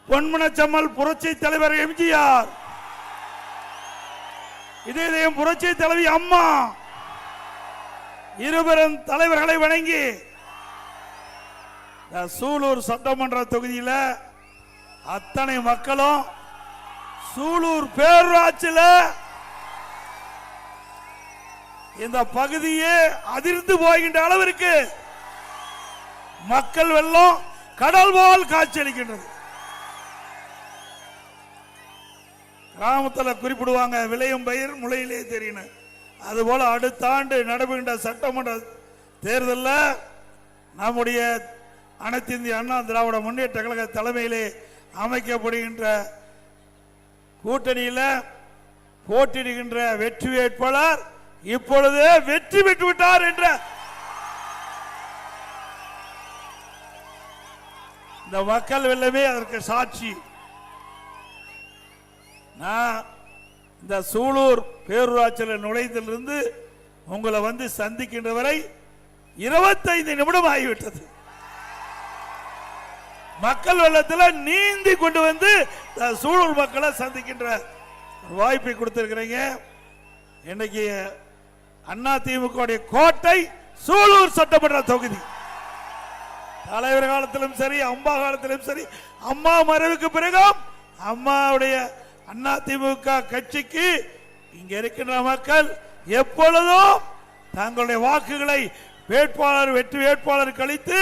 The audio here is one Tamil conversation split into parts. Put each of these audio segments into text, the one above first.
பொன்மனச்சம்மல் புரட்சி தலைவர் எம்ஜிஆர், இதயம் புரட்சி தலைவி அம்மா, இருவரும் தலைவர்களை வணங்கி சூலூர் சட்டமன்ற தொகுதியில் அத்தனை மக்களும் சூலூர் பேரூராட்சியில் இந்த பகுதியே அதிர்ந்து போகின்ற அளவிற்கு மக்கள் வெள்ளம் கடல் போல் காட்சியளிக்கின்றது. கிராமத்தில் குறிப்பிடுவாங்க, விளையும் பயிர் முளையிலே தெரியும். அதுபோல அடுத்த ஆண்டு நடைபெறுகின்ற சட்டமன்ற தேர்தலில் நம்முடைய அனைத்து இந்திய அண்ணா திராவிட முன்னேற்ற கழக தலைமையிலே அமைக்கப்படுகின்ற கூட்டணியில் போட்டியிடுகின்ற வெற்றி வேட்பாளர் இப்பொழுதே வெற்றி பெற்று விட்டார் என்ற இந்த மக்கள் வெள்ளமே அதற்கு சாட்சி. நான் இந்த சூலூர் பேரூராட்சியில் நுழைந்ததிலிருந்து உங்களை வந்து சந்திக்கின்ற வரை 25 நிமிடம் ஆகிவிட்டது. மக்கள் வெள்ளத்தில் நீந்தி கொண்டு வந்து சூலூர் மக்களை சந்திக்கின்ற வாய்ப்பை கொடுத்திருக்கிறீங்க. இன்னைக்கு அண்ணா திமுக கோட்டை சூலூர் சட்டமன்ற தொகுதி. தலைவர் காலத்திலும் சரி, அம்மா காலத்திலும் சரி, அம்மா மறைவுக்கு பிறகும் அம்மாவுடைய அண்ணா திமுக கட்சிக்கு இங்க இருக்கின்ற மக்கள் எப்பொழுதும் தங்களுடைய வாக்குகளை வேட்பாளர் வெற்றி வேட்பாளர் கழித்து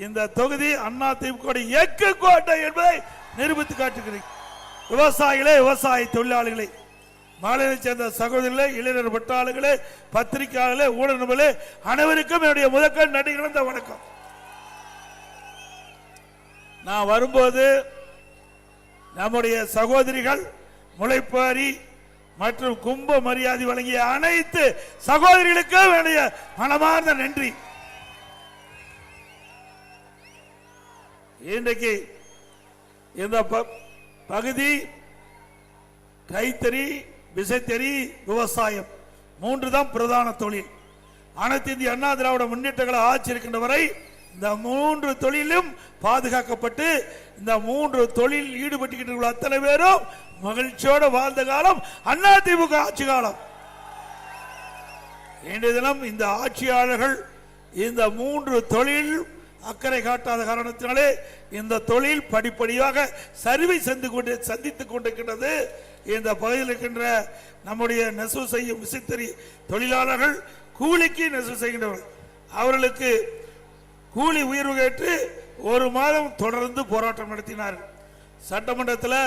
இந்த தொகுதி அண்ணா திமுக எக்கு கோட்டை என்பதை நிரூபித்து காட்டுகிறேன். விவசாயிகளே, விவசாய தொழிலாளிகளே, மாநிலத்தை சேர்ந்த சகோதரர்களே, இளைஞர் பட்டாளர்களே, பத்திரிகையாளர்களே, ஊடகங்களே, அனைவருக்கும் என்னுடைய முதற்கண் நன்றி கலந்த வணக்கம். நான் வரும்போது நம்முடைய சகோதரிகள் முளைப்பாரி மற்றும் கும்ப மரியாதை வழங்கிய அனைத்து சகோதரிகளுக்கும் என்னுடைய மனமார்ந்த நன்றி. இன்றைக்கு இந்த பகுதி கைத்தறி, விசைத்தறி, விவசாயம் 3 தான் பிரதான தொழில். அனைத்து இந்திய அண்ணா திராவிட முன்னேற்ற கழக ஆட்சி இருக்கின்ற வரை இந்த 3 தொழிலும் பாதுகாக்கப்பட்டு இந்த 3 தொழில் ஈடுபட்டு அத்தனை பேரும் மகிழ்ச்சியோடு வாழ்ந்த காலம் அண்ணா திமுக ஆட்சி காலம். இன்றைய தினம் இந்த ஆட்சியாளர்கள் இந்த 3 தொழில் அக்கறை காட்டாத காரணத்தினாலே இந்த தொழில் படிப்படியாக சரிவை சந்தித்துக் கொண்டிருக்கின்றது. இந்த பகுதியில் இருக்கின்ற நம்முடைய நெசவு செய்யும் விசைத்தறி தொழிலாளர்கள் கூலிக்கு நெசவு செய்கின்றவர்கள், அவர்களுக்கு கூலி உயர்வு கேட்டு 1 மாதம் தொடர்ந்து போராட்டம் நடத்தினார்கள். சட்டமன்றத்தில்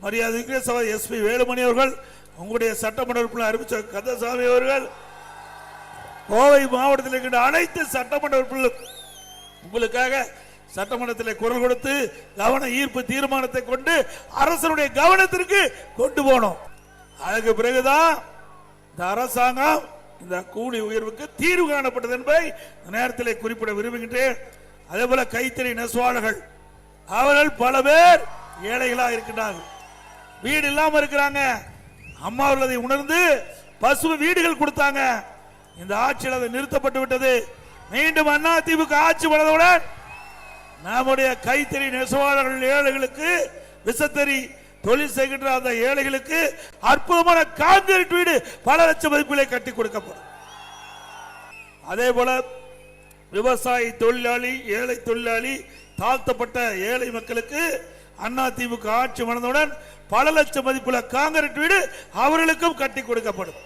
மரியாதைக்கு சகோதரர் எஸ்பி வேலுமணி அவர்கள், உங்களுடைய சட்டமன்ற உறுப்பினர் அறிவிச்ச கந்தசாமி அவர்கள், கோவை மாவட்டத்தில் இருக்கின்ற அனைத்து சட்டமன்ற உறுப்பினர்களும் உங்களுக்காக சட்டமன்றத்தில் குரல் கொடுத்து கவன ஈர்ப்பு தீர்மானத்தை கொண்டு அரசனுடைய கவனத்திற்கு கொண்டு போனோம். அதுக்கு பிறகுதான் இந்த அரசாங்கம் இந்த கூலி உயர்வுக்கு தீர்வு காணப்பட்டது என்பதை நேரத்தில் குறிப்பிட விரும்புகின்றேன். அதே போல கைத்தறி நெசவாளர்கள் அவர்கள் பல பேர் ஏழைகளாக இருக்கின்றார்கள், வீடு இல்லாம இருக்கிறாங்க. அம்மா அவர்களை உணர்ந்து பசு வீடுகள் கொடுத்தாங்க. இந்த ஆட்சியில் அது நிறுத்தப்பட்டு விட்டது. மீண்டும் அண்ணா திமுக ஆட்சி வளர்ந்தவுடன் நம்முடைய கைத்தறி நெசவாளர்கள் ஏழைகளுக்கு, விசைத்தறி தொழில் செய்கின்ற அந்த ஏழைகளுக்கு அற்புதமான கான்கிரீட் வீடு பல லட்சம் மதிப்பிலே கட்டி கொடுக்கப்படும். அதே போல விவசாய தொழிலாளி, ஏழை தொழிலாளி, தாழ்த்தப்பட்ட ஏழை மக்களுக்கு அண்ணா திமுக ஆட்சி வளர்ந்தவுடன் பல லட்சம் மதிப்புள்ள கான்கிரீட் வீடு அவர்களுக்கும் கட்டி கொடுக்கப்படும்.